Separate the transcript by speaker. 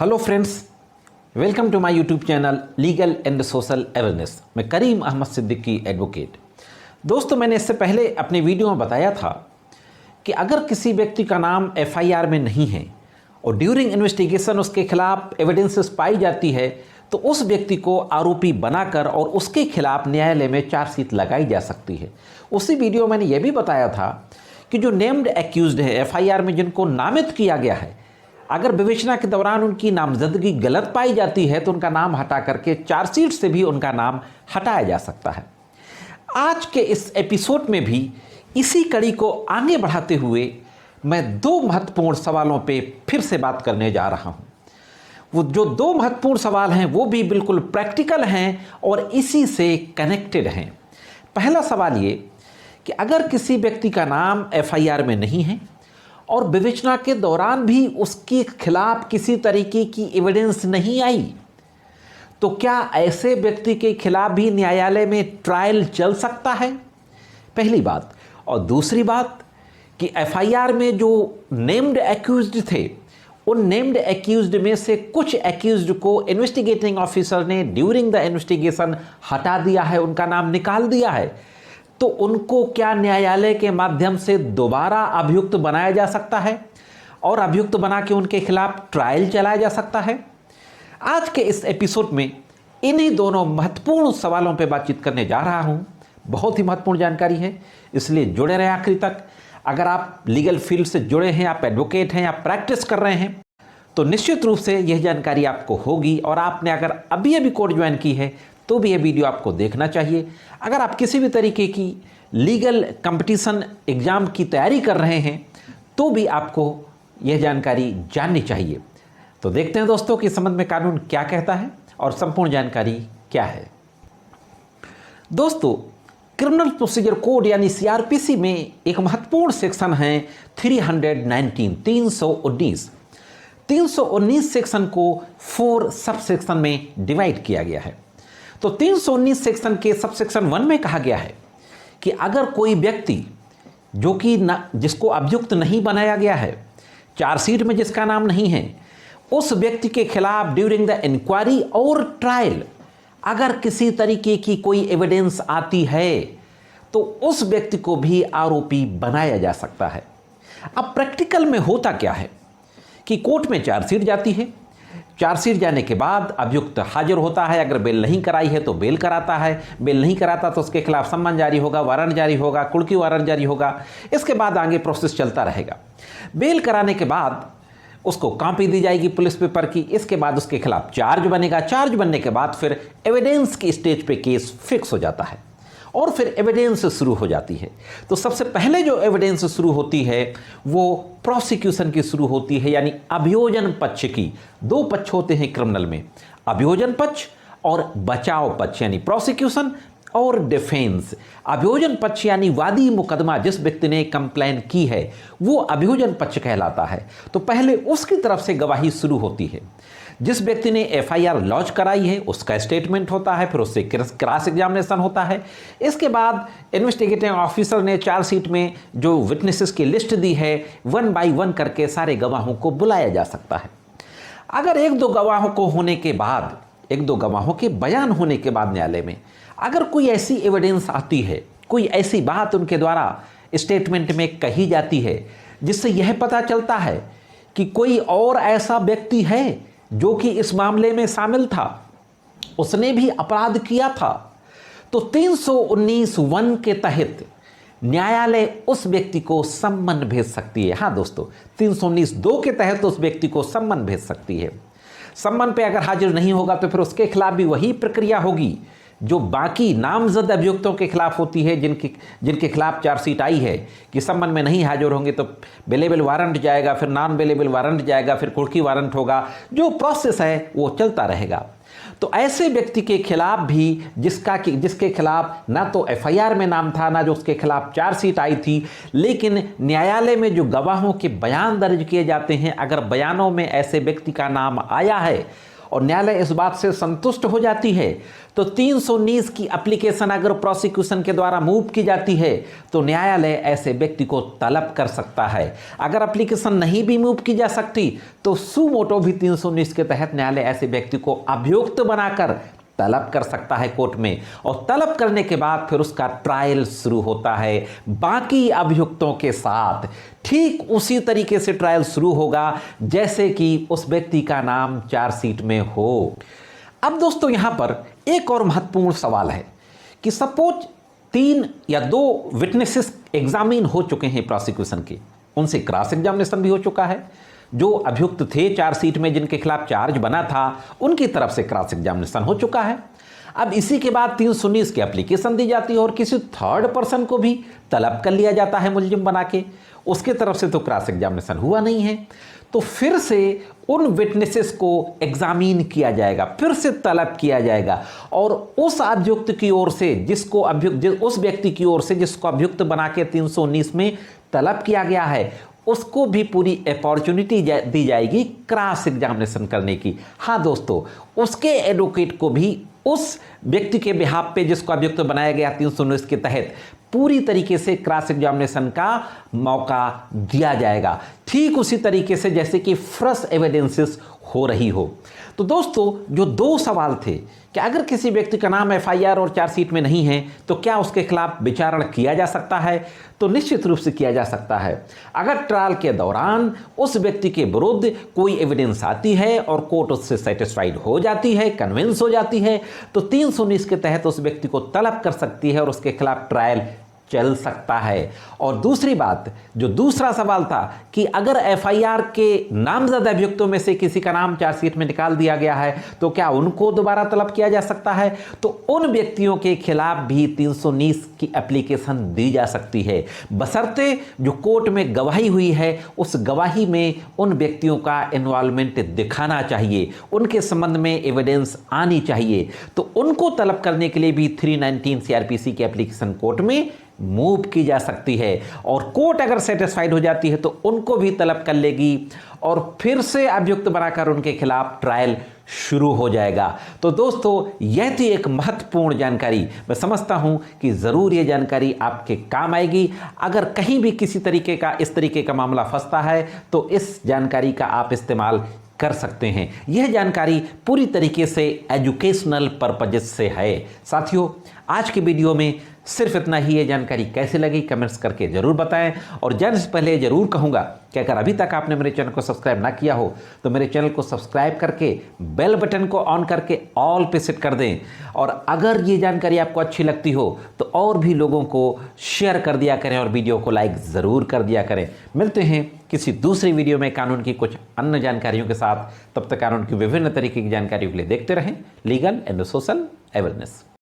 Speaker 1: Hello friends, welcome to my YouTube channel legal and social awareness. मैं Karim Ahmad Siddiqui advocate. दोस्तों, मैंने इससे पहले अपने वीडियो में बताया था कि अगर किसी व्यक्ति का नाम एफआईआर में नहीं है और ड्यूरिंग इन्वेस्टिगेशन उसके खिलाफ एविडेंसेस पाई जाती है तो उस व्यक्ति को आरोपी बनाकर और उसके खिलाफ न्यायालय में चार्जशीट लगाई जा सकती है। उसी वीडियो में मैंने यह भी बताया था कि जो नेम्ड एक्यूज्ड है एफआईआर में, जिनको नामित किया गया है, अगर विवेचना के दौरान उनकी नामजदगी गलत पाई जाती है तो उनका नाम हटा करके चार्जशीट से भी उनका नाम हटाया जा सकता है। आज के इस एपिसोड में भी इसी कड़ी को आगे बढ़ाते हुए मैं दो महत्वपूर्ण सवालों पे फिर से बात करने जा रहा हूं। वो जो दो महत्वपूर्ण सवाल हैं वो भी बिल्कुल प्रैक्टिकल हैं और इसी से कनेक्टेड हैं। पहला सवाल ये कि अगर किसी व्यक्ति का नाम एफआईआर में नहीं है और विवेचना के दौरान भी उसके खिलाफ किसी तरीके की एविडेंस नहीं आई तो क्या ऐसे व्यक्ति के खिलाफ भी न्यायालय में ट्रायल चल सकता है? पहली बात। और दूसरी बात कि एफआईआर में जो नेम्ड एक्यूज्ड थे उन नेम्ड एक्यूज्ड में से कुछ एक्यूज्ड को इन्वेस्टिगेटिंग ऑफिसर ने ड्यूरिंग द इन्वेस्टिगेशन हटा दिया है, उनका नाम निकाल दिया है, तो उनको क्या न्यायालय के माध्यम से दोबारा अभियुक्त बनाया जा सकता है और अभियुक्त बना के उनके खिलाफ ट्रायल चलाया जा सकता है? आज के इस एपिसोड में इन्हीं दोनों महत्वपूर्ण सवालों पर बातचीत करने जा रहा हूं। बहुत ही महत्वपूर्ण जानकारी है, इसलिए जुड़े रहें आखिरी तक। अगर आप लीगल फील्ड से जुड़े हैं, आप एडवोकेट हैं, आप प्रैक्टिस कर रहे हैं, तो निश्चित रूप से यह जानकारी आपको होगी। और आपने अगर अभी अभी कोर्स ज्वाइन की है तो भी यह वीडियो आपको देखना चाहिए। अगर आप किसी भी तरीके की लीगल कंपटीशन एग्जाम की तैयारी कर रहे हैं तो भी आपको यह जानकारी जाननी चाहिए। तो देखते हैं दोस्तों कि इस संबंध में कानून क्या कहता है और संपूर्ण जानकारी क्या है। दोस्तों, क्रिमिनल प्रोसीजर कोड यानी सीआरपीसी में एक महत्वपूर्ण सेक्शन है 319 319 सेक्शन को 4 सब सेक्शन में डिवाइड किया गया है। तो 319 सेक्शन के सब सेक्शन 1 में कहा गया है कि अगर कोई व्यक्ति जो कि जिसको अभियुक्त नहीं बनाया गया है, चार्जशीट में जिसका नाम नहीं है, उस व्यक्ति के खिलाफ ड्यूरिंग द इंक्वायरी और ट्रायल अगर किसी तरीके की कोई एविडेंस आती है तो उस व्यक्ति को भी आरोपी बनाया जा सकता है। अब प्रैक्टिकल में होता क्या है कि कोर्ट में चार्जशीट जाती है, चार्जशीट जाने के बाद अभियुक्त हाजिर होता है। अगर बेल नहीं कराई है तो बेल कराता है, बेल नहीं कराता तो उसके खिलाफ सम्मन जारी होगा, वारंट जारी होगा, कुड़की वारंट जारी होगा। इसके बाद आगे प्रोसेस चलता रहेगा। बेल कराने के बाद उसको कॉपी दी जाएगी पुलिस पेपर की। इसके बाद उसके खिलाफ चार्ज बनेगा। चार्ज बनने के बाद फिर एविडेंस की स्टेज पे केस फिक्स हो जाता है और फिर एविडेंस शुरू हो जाती है। तो सबसे पहले जो एविडेंस शुरू होती है वो प्रोसिक्यूशन की शुरू होती है, यानी अभियोजन पक्ष की। दो पक्ष होते हैं क्रिमिनल में, अभियोजन पक्ष और बचाव पक्ष, यानी प्रोसिक्यूशन और डिफेंस। अभियोजन पक्ष यानी वादी मुकदमा, जिस व्यक्ति ने कंप्लेन की है वो अभियोजन पक्ष कहलाता है। तो पहले उसकी तरफ से गवाही शुरू होती है। जिस व्यक्ति ने एफआईआर लॉन्च कराई है उसका स्टेटमेंट होता है, फिर उससे क्रॉस एग्जामिनेशन होता है। इसके बाद इन्वेस्टिगेटिंग ऑफिसर ने चार्जशीट में जो विटनेसेस की लिस्ट दी है 1 बाय 1 करके सारे गवाहों को बुलाया जा सकता है। अगर एक दो गवाहों के बयान होने के बाद न्यायालय में अगर कोई ऐसी एविडेंस आती है, कोई ऐसी बात उनके द्वारा स्टेटमेंट में कही जाती है जिससे यह पता चलता है कि कोई और ऐसा व्यक्ति है जो कि इस मामले में शामिल था, उसने भी अपराध किया था, तो 319(1) के तहत न्यायालय उस व्यक्ति को सम्मन भेज सकती है। हाँ दोस्तों, 319(2) के तहत उस व्यक्ति को सम्मन भेज सकती है। सम्मन पे अगर हाजिर नहीं होगा तो फिर उसके खिलाफ भी वही प्रक्रिया होगी जो बाकी नामजद अभियुक्तों के खिलाफ होती है, जिनके खिलाफ चार्जशीट आई है कि सम्मन में नहीं हाजिर होंगे तो बेलेबल वारंट जाएगा, फिर नॉन बेलेबल वारंट जाएगा, फिर कुड़की वारंट होगा। जो प्रोसेस है वो चलता रहेगा। तो ऐसे व्यक्ति के खिलाफ भी जिसके खिलाफ ना तो एफआईआर में नाम था, ना जो उसके खिलाफ चार्जशीट आई थी, लेकिन न्यायालय में जो गवाहों के बयान दर्ज किए जाते हैं, अगर बयानों में ऐसे व्यक्ति का नाम आया है और न्यायालय इस बात से संतुष्ट हो जाती है तो 319 की एप्लीकेशन अगर प्रोसिक्यूशन के द्वारा मूव की जाती है तो न्यायालय ऐसे व्यक्ति को तलब कर सकता है। अगर एप्लीकेशन नहीं भी मूव की जा सकती तो सू मोटो भी 319 के तहत न्यायालय ऐसे व्यक्ति को अभियुक्त बनाकर तलब कर सकता है कोर्ट में, और तलब करने के बाद फिर उसका ट्रायल शुरू होता है बाकी अभियुक्तों के साथ। ठीक उसी तरीके से ट्रायल शुरू होगा जैसे कि उस व्यक्ति का नाम चार्जशीट में हो। अब दोस्तों यहां पर एक और महत्वपूर्ण सवाल है कि सपोज 3 या 2 विटनेसेस एग्जामिन हो चुके हैं प्रोसिक्यूशन के, उनसे क्रॉस एग्जामिनेशन भी हो चुका है। जो अभियुक्त थे चार्जशीट में जिनके खिलाफ चार्ज बना था उनकी तरफ से क्रॉस एग्जामिनेशन हो चुका है। अब इसी के बाद 319 की एप्लीकेशन दी जाती है और किसी थर्ड पर्सन को भी तलब कर लिया जाता है मुलजिम बना के, उसके तरफ से तो क्रॉस एग्जामिनेशन हुआ नहीं है। तो फिर से उन विटनेसेस को एग्जामिन किया जाएगा, फिर से तलब किया जाएगा, और उस अभियुक्त की ओर से जिसको अभियुक्त उस व्यक्ति की ओर से जिसको अभियुक्त बना के 319 में तलब किया गया है उसको भी पूरी अपॉर्चुनिटी दी जाएगी क्रॉस एग्जामिनेशन करने की। हाँ दोस्तों, उसके एडवोकेट को भी उस व्यक्ति के बिहाफ पे जिसको अभियुक्त बनाया गया 319 के तहत पूरी तरीके से क्रॉस एग्जामिनेशन का मौका दिया जाएगा, ठीक उसी तरीके से जैसे कि फ्रेश एविडेंसेस हो रही हो। तो दोस्तों जो 2 सवाल थे कि अगर किसी व्यक्ति का नाम एफआईआर और चार्जशीट में नहीं है तो क्या उसके खिलाफ विचारण किया जा सकता है, तो निश्चित रूप से किया जा सकता है। अगर ट्रायल के दौरान उस व्यक्ति के विरुद्ध कोई एविडेंस आती है और कोर्ट उससे सेटिस्फाइड हो जाती है, कन्विंस हो जाती है, तो 319 के तहत उस व्यक्ति को तलब कर सकती है और उसके खिलाफ ट्रायल चल सकता है। और दूसरी बात, जो दूसरा सवाल था कि अगर एफआईआर के नामजद अभियुक्तों में से किसी का नाम चार्जशीट में निकाल दिया गया है तो क्या उनको दोबारा तलब किया जा सकता है, तो उन व्यक्तियों के खिलाफ भी 319 की एप्लीकेशन दी जा सकती है, बशर्ते जो कोर्ट में गवाही हुई है उस गवाही में उन व्यक्तियों का इन्वॉल्वमेंट दिखाना चाहिए, उनके संबंध में एविडेंस आनी चाहिए। तो उनको तलब करने के लिए भी 319 सीआरपीसी की एप्लीकेशन कोर्ट में मूव की जा सकती है, और कोर्ट अगर सेटिस्फाइड हो जाती है तो उनको भी तलब कर लेगी और फिर से अभियुक्त बनाकर उनके खिलाफ ट्रायल शुरू हो जाएगा। तो दोस्तों यह थी एक महत्वपूर्ण जानकारी। मैं समझता हूं कि ज़रूर ये जानकारी आपके काम आएगी। अगर कहीं भी किसी तरीके का इस तरीके का मामला फंसता है तो इस जानकारी का आप इस्तेमाल कर सकते हैं। यह जानकारी पूरी तरीके से एजुकेशनल पर्पजेस से है। साथियों आज की वीडियो में सिर्फ इतना ही। ये जानकारी कैसे लगी कमेंट्स करके ज़रूर बताएं, और जाने से पहले ज़रूर कहूँगा कि अगर अभी तक आपने मेरे चैनल को सब्सक्राइब ना किया हो तो मेरे चैनल को सब्सक्राइब करके बेल बटन को ऑन करके ऑल पे सेट कर दें, और अगर ये जानकारी आपको अच्छी लगती हो तो और भी लोगों को शेयर कर दिया करें और वीडियो को लाइक ज़रूर कर दिया करें। मिलते हैं किसी दूसरी वीडियो में कानून की कुछ अन्य जानकारियों के साथ। तब तक कानून की विभिन्न तरीके की जानकारियों के लिए देखते रहें लीगल एंड सोशल अवेयरनेस।